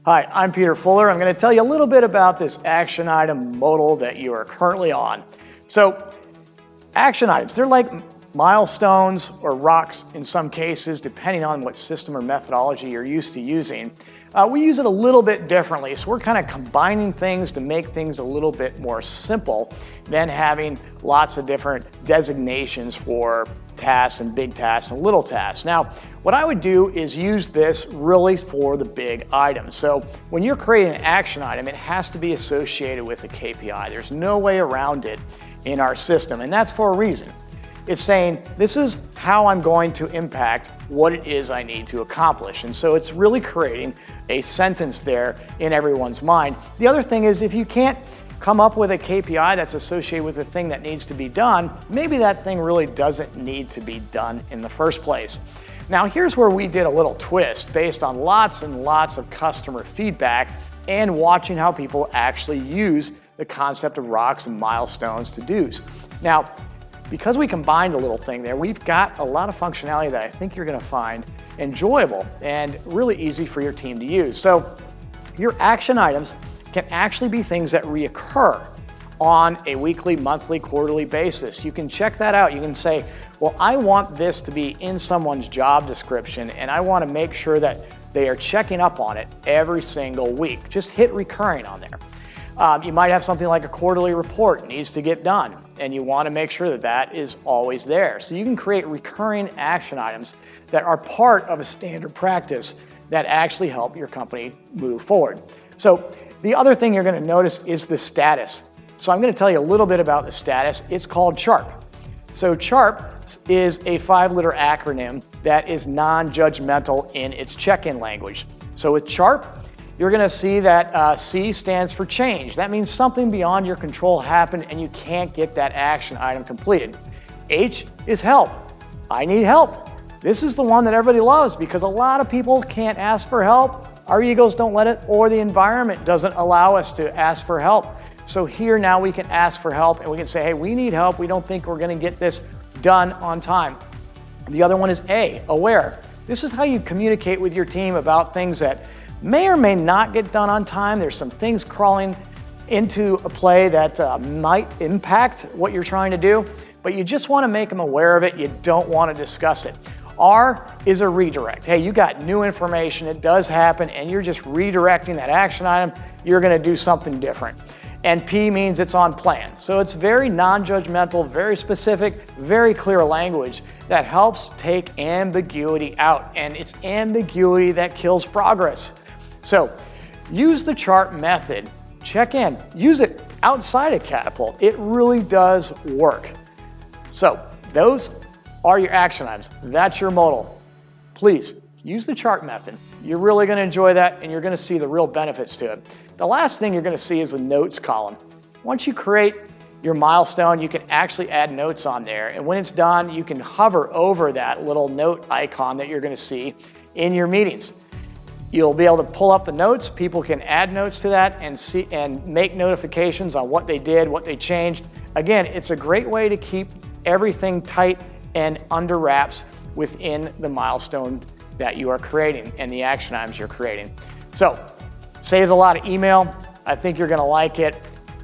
Hi, I'm Peter Fuller. I'm going to tell you a little bit about this action item modal that you are currently on. So, action items, they're like milestones or rocks in some cases, depending on what system or methodology you're used to using. We use it a little bit differently, so we're kind of combining things to make things a little bit more simple than having lots of different designations for tasks and big tasks and little tasks. Now, what I would do is use this really for the big items. So when you're creating an action item, it has to be associated with a KPI. There's no way around it in our system, and that's for a reason. It's saying, this is how I'm going to impact what it is I need to accomplish. And so it's really creating a sentence there in everyone's mind. The other thing is, if you can't come up with a KPI that's associated with the thing that needs to be done, maybe that thing really doesn't need to be done in the first place. Now, here's where we did a little twist based on lots and lots of customer feedback and watching how people actually use the concept of rocks and milestones to dos. Now, because we combined a little thing there, we've got a lot of functionality that I think you're going to find enjoyable and really easy for your team to use. So your action items can actually be things that reoccur on a weekly, monthly, quarterly basis. You can check that out. You can say, well, I want this to be in someone's job description, and I want to make sure that they are checking up on it every single week. Just hit recurring on there. You might have something like a quarterly report needs to get done, and you want to make sure that that is always there. So you can create recurring action items that are part of a standard practice that actually help your company move forward. So the other thing you're going to notice is the status. So I'm going to tell you a little bit about the status. It's called CHARP. So CHARP is a 5-letter acronym that is non-judgmental in its check-in language. So with CHARP, you're going to see that C stands for change. That means something beyond your control happened and you can't get that action item completed. H is help. I need help. This is the one that everybody loves because a lot of people can't ask for help. Our egos don't let it, or the environment doesn't allow us to ask for help. So here now we can ask for help and we can say, hey, we need help. We don't think we're going to get this done on time. The other one is A, aware. This is how you communicate with your team about things that may or may not get done on time. There's some things crawling into a play that might impact what you're trying to do, but you just want to make them aware of it. You don't want to discuss it. R is a redirect. Hey, you got new information, it does happen, and you're just redirecting that action item. You're going to do something different. And P means it's on plan. So it's very non-judgmental, very specific, very clear language that helps take ambiguity out. And it's ambiguity that kills progress. So use the CHARP method, check in, use it outside of Catapult. It really does work. So those are your action items. That's your modal. Please use the CHARP method. You're really going to enjoy that and you're going to see the real benefits to it. The last thing you're going to see is the notes column. Once you create your milestone, you can actually add notes on there. And when it's done, you can hover over that little note icon that you're going to see in your meetings. You'll be able to pull up the notes. People can add notes to that and see and make notifications on what they did, what they changed. Again, it's a great way to keep everything tight and under wraps within the milestone that you are creating and the action items you're creating. So, saves a lot of email. I think you're going to like it.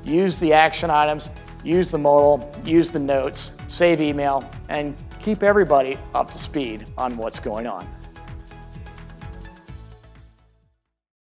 Use the action items, use the modal, use the notes, save email, and keep everybody up to speed on what's going on.